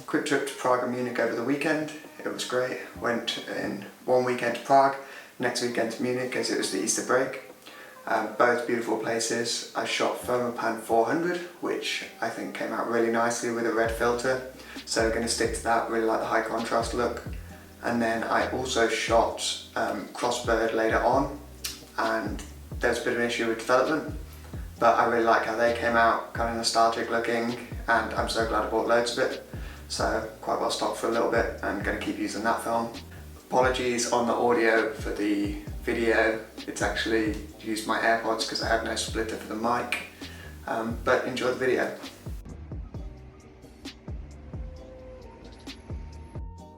Quick trip to Prague and Munich over the weekend. It was great. Went in one weekend to Prague, next weekend to Munich as it was the Easter break. Both beautiful places. I shot Thermopan 400, which I think came out really nicely with a red filter. So I'm going to stick to that, really like the high contrast look. And then I also shot Crossbird later on, and there's a bit of an issue with development, but I really like how they came out, kind of nostalgic looking, and I'm so glad I bought loads of it. So quite well stocked for a little bit and going to keep using that film. Apologies on the audio for the video. It's actually used my AirPods because I had no splitter for the mic, but enjoy the video.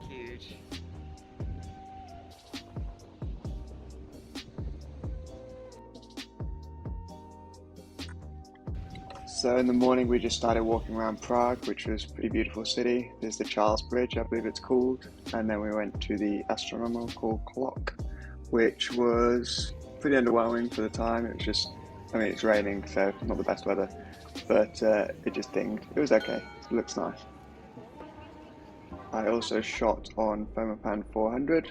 Huge. So in the morning we just started walking around Prague, which was a pretty beautiful city. There's the Charles Bridge, I believe it's called, and then we went to the astronomical clock, which was pretty underwhelming for the time. It was just, I mean, it's raining, so not the best weather, but it just dinged. It was okay, it looks nice. I also shot on Thermopan 400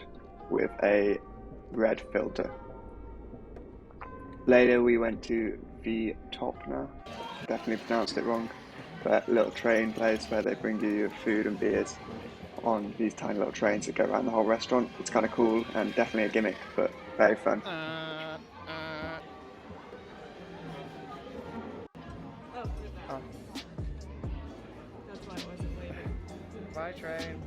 with a red filter. Later we went to the Topna, definitely pronounced it wrong, but a little train place where they bring you food and beers on these tiny little trains that go around the whole restaurant. It's kind of cool and definitely a gimmick, but very fun. Oh. That's why it wasn't waiting. Bye, train.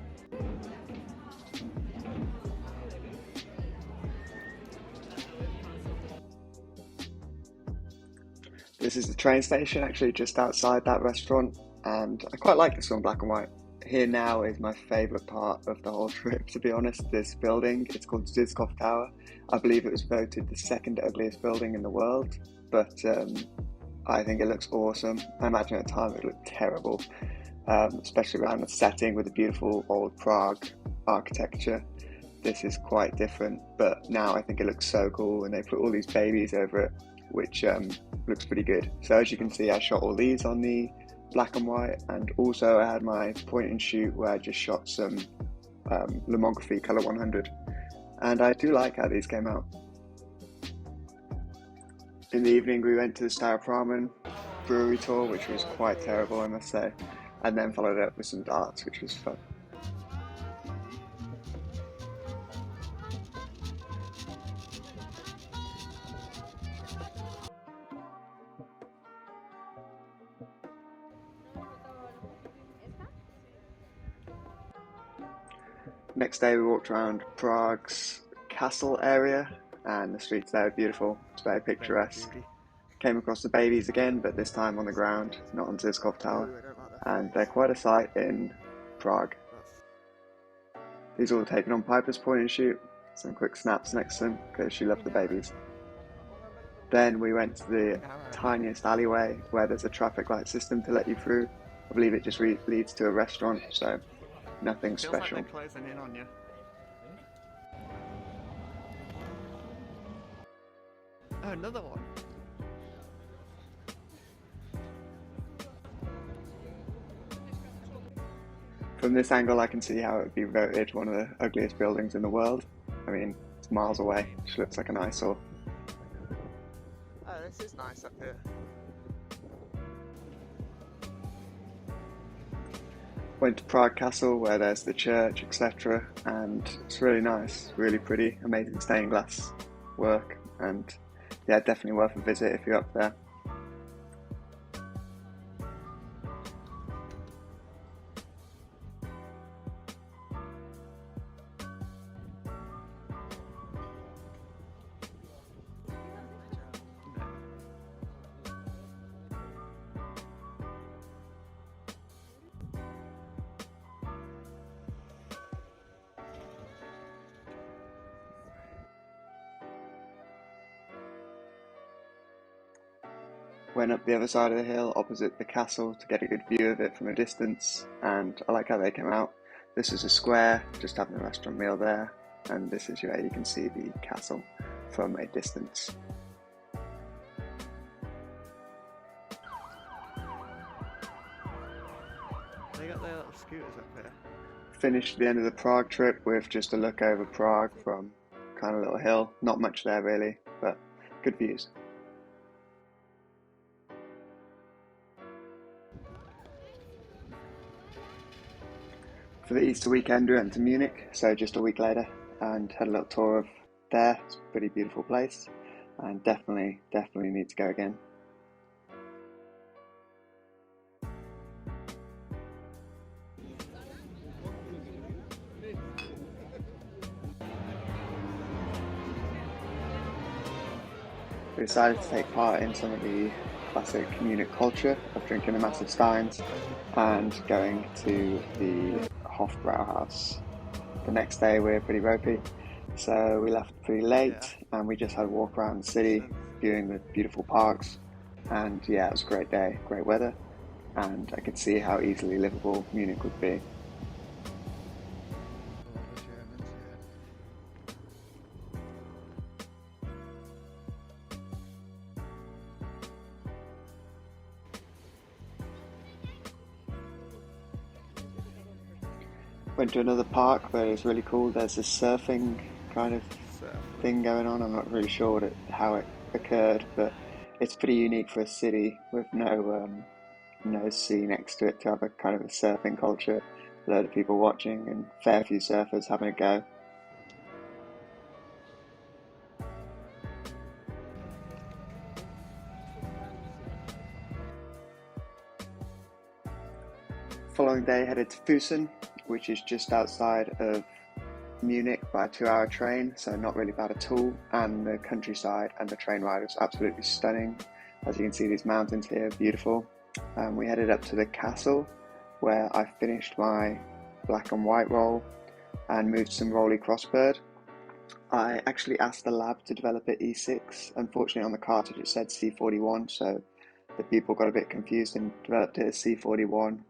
This is the train station, actually just outside that restaurant, and I quite like this one, black and white. Here now is my favourite part of the whole trip, to be honest. This building, it's called Zizkov Tower. I believe it was voted the second ugliest building in the world, but I think it looks awesome. I imagine at the time it looked terrible, especially around the setting with the beautiful old Prague architecture. This is quite different, but now I think it looks so cool, and they put all these babies over it, which looks pretty good. So as you can see, I shot all these on the black and white, and also I had my point and shoot where I just shot some lomography color 100, and I do like how these came out. In the evening we went to the Staropramen brewery tour, which was quite terrible, I must say, and then followed up with some darts, which was fun. Next day we walked around Prague's castle area, and the streets there are beautiful. It's very picturesque. Came across the babies again, but this time on the ground, not on Zizkov Tower, and they're quite a sight in Prague. These are all taken on Piper's point and shoot. Some quick snaps next to them because she loved the babies. Then we went to the tiniest alleyway where there's a traffic light system to let you through. I believe it just leads to a restaurant, so nothing special. Like they're closing in on you. Oh, another one. From this angle I can see how it would be voted one of the ugliest buildings in the world. I mean, it's miles away, which looks like an eyesore. Oh, this is nice up here. Went to Prague Castle where there's the church, etc., and it's really nice, really pretty, amazing stained glass work, and yeah, definitely worth a visit if you're up there. Went up the other side of the hill opposite the castle to get a good view of it from a distance, and I like how they came out. This is a square, just having a restaurant meal there, and this is where you can see the castle from a distance. They got their little scooters up here. Finished the end of the Prague trip with just a look over Prague from kind of little hill. Not much there really, but good views. For the Easter weekend we went to Munich, so just a week later, and had a little tour of there. It's a pretty beautiful place and definitely need to go again. We decided to take part in some of the classic Munich culture of drinking the massive steins and going to the Hofbrauhaus. The next day we were pretty ropey, so we left pretty late and we just had a walk around the city, viewing the beautiful parks, and yeah, it was a great day, great weather, and I could see how easily livable Munich would be. Went to another park where it's really cool. There's this surfing kind of thing going on. I'm not really sure how it occurred, but it's pretty unique for a city with no sea next to it to have a kind of a surfing culture. A load of people watching and a fair few surfers having a go. Following day headed to Füssen, which is just outside of Munich by a 2-hour train, so not really bad at all, and the countryside and the train ride was absolutely stunning. As you can see, these mountains here are beautiful. We headed up to the castle where I finished my black and white roll and moved some Rollei Crossbird. I actually asked the lab to develop it E6. Unfortunately on the cartridge it said C41, so the people got a bit confused and developed it as C41.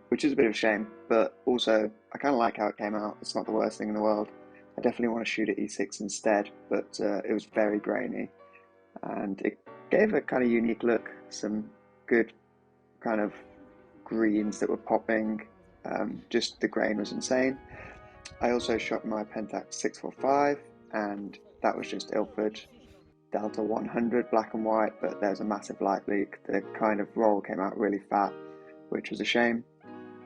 Which is a bit of a shame, but also I kind of like how it came out. It's not the worst thing in the world. I definitely want to shoot at E6 instead, but it was very grainy and it gave a kind of unique look, some good kind of greens that were popping, just the grain was insane. I also shot my Pentax 645 and that was just Ilford Delta 100 black and white, but there's a massive light leak. The kind of roll came out really fat, which was a shame,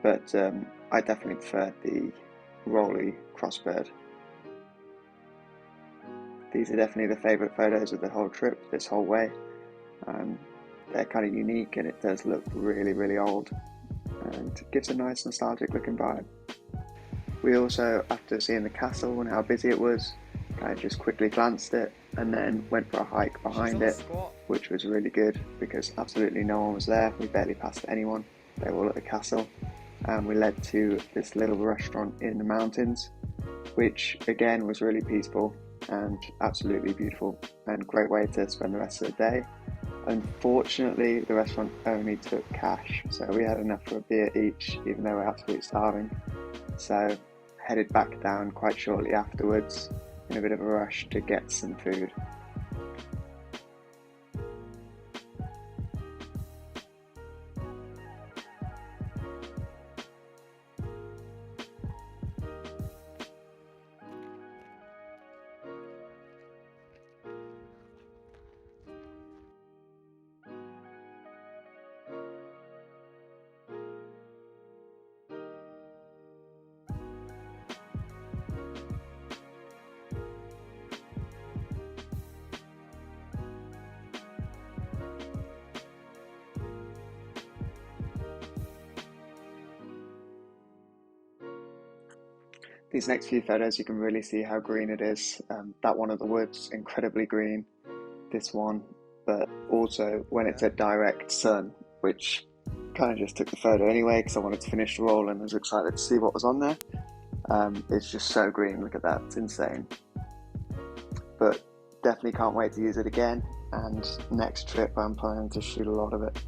but I definitely preferred the Rollei Crossbird. These are definitely the favourite photos of the whole trip, this whole way. They're kind of unique and it does look really old and it gives a nice nostalgic looking vibe. We also, after seeing the castle and how busy it was, kind of just quickly glanced it and then went for a hike behind it, which was really good because absolutely no one was there. We barely passed anyone. They were all at the castle, and we led to this little restaurant in the mountains, which again was really peaceful and absolutely beautiful and great way to spend the rest of the day. Unfortunately, the restaurant only took cash, so we had enough for a beer each, even though we're absolutely starving. So headed back down quite shortly afterwards in a bit of a rush to get some food. These next few photos you can really see how green it is. That one of the woods, incredibly green, this one, but also when it's at direct sun, which kind of just took the photo anyway because I wanted to finish the roll and was excited to see what was on there. It's just so green, look at that, it's insane. But definitely can't wait to use it again, and next trip I'm planning to shoot a lot of it.